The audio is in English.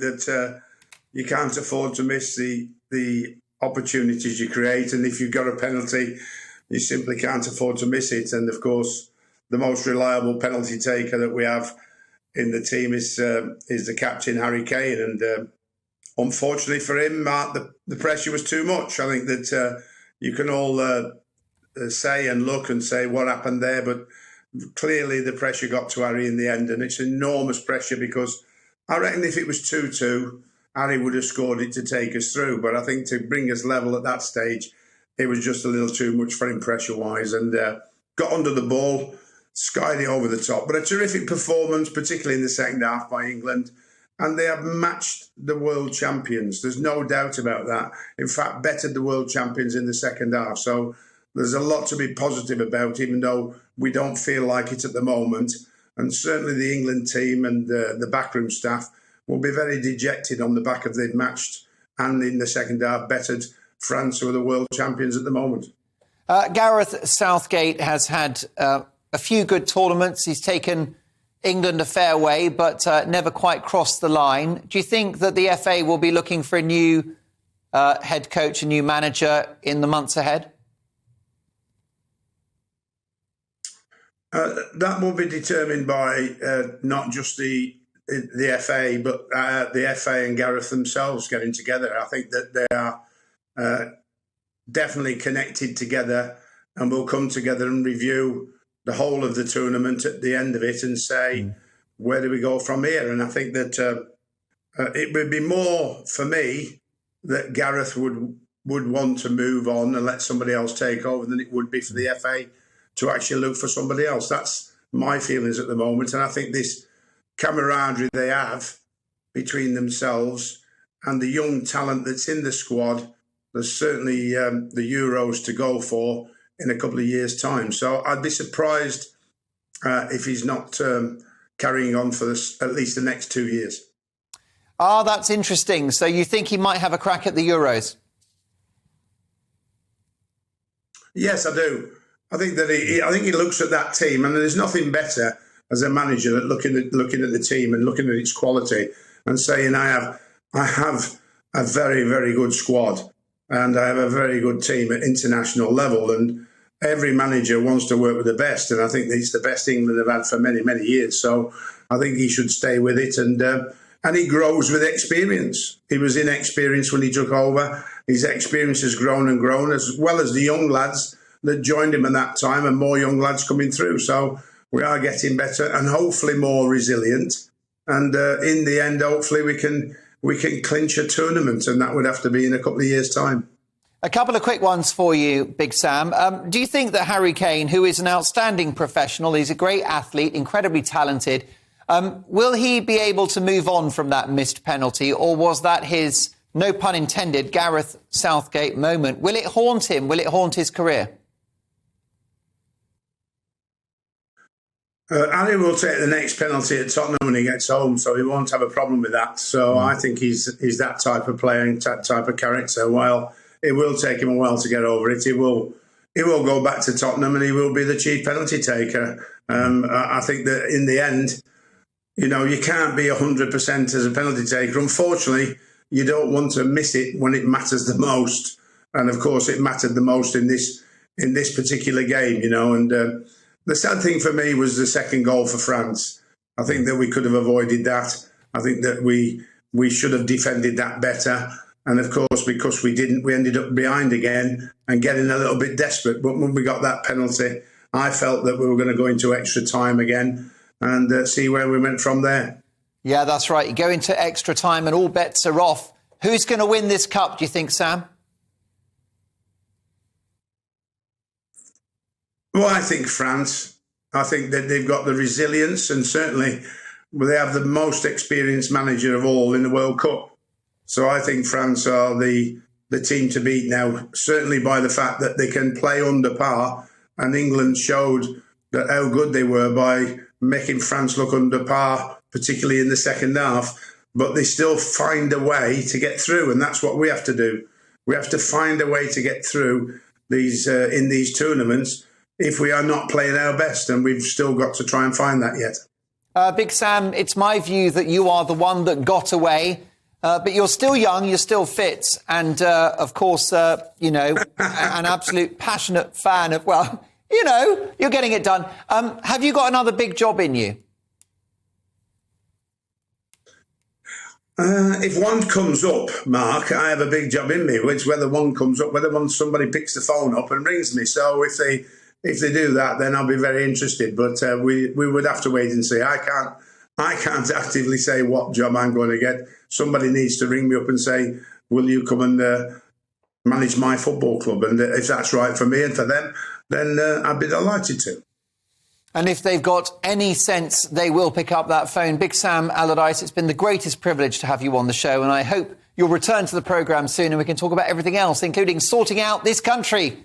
that you can't afford to miss the opportunities you create, and if you've got a penalty, you simply can't afford to miss it. And of course, the most reliable penalty taker that we have in the team is the captain, Harry Kane. And unfortunately for him, Mark, the pressure was too much. I think that you can all say and look and say what happened there, but clearly the pressure got to Harry in the end, and it's enormous pressure, because I reckon if it was 2-2, Harry would have scored it to take us through. But I think to bring us level at that stage, it was just a little too much for him pressure-wise, and got under the ball, skied it over the top. But a terrific performance, particularly in the second half by England. And they have matched the world champions. There's no doubt about that. In fact, bettered the world champions in the second half. So there's a lot to be positive about, even though we don't feel like it at the moment. And certainly the England team and the backroom staff will be very dejected on the back of they've matched and in the second half bettered France, who are the world champions at the moment. Gareth Southgate has had a few good tournaments. He's taken England a fair way, but never quite crossed the line. Do you think that the FA will be looking for a new head coach, a new manager in the months ahead? That will be determined by not just the FA, but the FA and Gareth themselves getting together. I think that they are definitely connected together, and will come together and review the whole of the tournament at the end of it and say, where do we go from here? And I think that it would be more for me that Gareth would want to move on and let somebody else take over than it would be for the FA to actually look for somebody else. That's my feelings at the moment. And I think this camaraderie they have between themselves and the young talent that's in the squad, there's certainly the Euros to go for in a couple of years' time. So I'd be surprised if he's not carrying on for at least the next 2 years. That's interesting. So you think he might have a crack at the Euros? Yes, I do. I think that he looks at that team, and there's nothing better as a manager than looking at the team and looking at its quality and saying, I have a very, very good squad. And I have a very good team at international level, and every manager wants to work with the best. And I think it's the best England have had for many, many years. So I think he should stay with it. And he grows with experience. He was inexperienced when he took over. His experience has grown and grown, as well as the young lads that joined him at that time, and more young lads coming through. So we are getting better and hopefully more resilient. And in the end, hopefully we can clinch a tournament, and that would have to be in a couple of years' time. A couple of quick ones for you, Big Sam. Do you think that Harry Kane, who is an outstanding professional, he's a great athlete, incredibly talented, will he be able to move on from that missed penalty, or was that his, no pun intended, Gareth Southgate moment? Will it haunt him? Will it haunt his career? Harry will take the next penalty at Tottenham when he gets home, so he won't have a problem with that. So I think he's that type of player and that type of character. While it will take him a while to get over it, he will go back to Tottenham and he will be the chief penalty taker. I think that in the end, you can't be 100% as a penalty taker. Unfortunately, you don't want to miss it when it matters the most. And of course, it mattered the most in this particular game, and the sad thing for me was the second goal for France. I think that we could have avoided that. I think that we should have defended that better. And of course, because we didn't, we ended up behind again and getting a little bit desperate. But when we got that penalty, I felt that we were going to go into extra time again and see where we went from there. Yeah, that's right. You go into extra time and all bets are off. Who's going to win this cup, do you think, Sam? Well, I think France. I think that they've got the resilience, and certainly they have the most experienced manager of all in the World Cup. So I think France are the team to beat now, certainly by the fact that they can play under par, and England showed that how good they were by making France look under par, particularly in the second half. But they still find a way to get through, and that's what we have to do. We have to find a way to get through these in these tournaments if we are not playing our best, and we've still got to try and find that yet. Big Sam, it's my view that you are the one that got away But you're still young, you're still fit, and of course, you know, an absolute passionate fan of, well, you know, you're getting it done. Have you got another big job in you? If one comes up, Mark, I have a big job in me, which whether one comes up, whether somebody picks the phone up and rings me. So if they do that, then I'll be very interested. But we would have to wait and see. I can't actively say what job I'm going to get. Somebody needs to ring me up and say, will you come and manage my football club? And if that's right for me and for them, then I'd be delighted to. And if they've got any sense, they will pick up that phone. Big Sam Allardyce, it's been the greatest privilege to have you on the show, and I hope you'll return to the programme soon and we can talk about everything else, including sorting out this country.